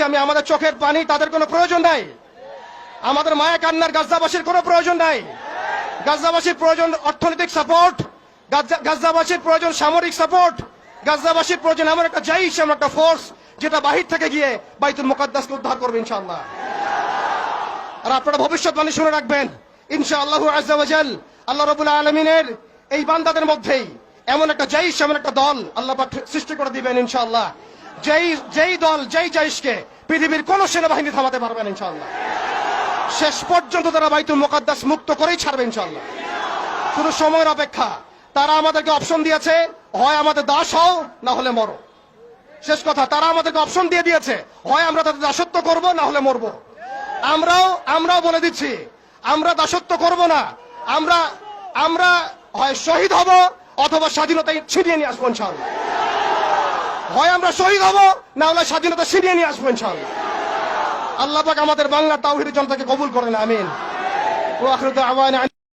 আমি আমাদের চোখের পানি তাদের কোনো প্রয়োজন নাই, আমাদের মায়া কান্নার গাজাবাসীর কোনো প্রয়োজন নাই। গাজাবাসীর প্রয়োজন অর্থনৈতিক সাপোর্ট, গাজাবাসীর প্রয়োজন সামরিক সাপোর্ট, গাজাবাসীর প্রয়োজন এমন একটা জাইশ, এমন একটা ফোর্স যেটা বাহির থেকে গিয়ে বাইতুল মুকাদ্দাসকে উদ্ধার করবে ইনশাআল্লাহ। আর আপনারা ভবিষ্যৎবাণী শুনে রাখবেন, ইনশাআল্লাহু আযজা ওয়া জাল আল্লাহ রাব্বুল আলামিনের এই বান্দাদের মধ্যেই এমন একটা জাইশ, এমন একটা দল আল্লাহ পাক সৃষ্টি করে দিবেন ইনশাআল্লাহ। যেই দল, যেই জাইশকে পৃথিবীর কোন সেনাবাহিনী থামাতে পারবেন ইনশাআল্লাহ। শেষ পর্যন্ত তারা বাইতুল মুকাদ্দাস মুক্ত করেই ছাড়বে ইনশাআল্লাহ। শুধু সময়ের অপেক্ষা। তারা আমাদেরকে অপশন দিয়েছে, হয় আমাদের দাস হও না হলে মরো। শেষ কথা, তারা আমাদেরকে অপশন দিয়ে দিয়েছে, হয় আমরা তাদের দাসত্ব করব না হলে মরবো। আমরাও বলে দিচ্ছি, আমরা দাসত্ব করব না। আমরা হয় শহীদ হব অথবা স্বাধীনতা ছিনিয়ে নিয়ে আসবো ইনশাআল্লাহ। হয় আমরা শহীদ হব না হলে স্বাধীনতা ছিনিয়ে নিয়ে আসবো ইনশাআল্লাহ। আল্লাহ পাক আমাদের বাংলা তাওহীদের জনতাকে কবুল করেন, আমিন। ওয়া আখিরু দাওয়ানা।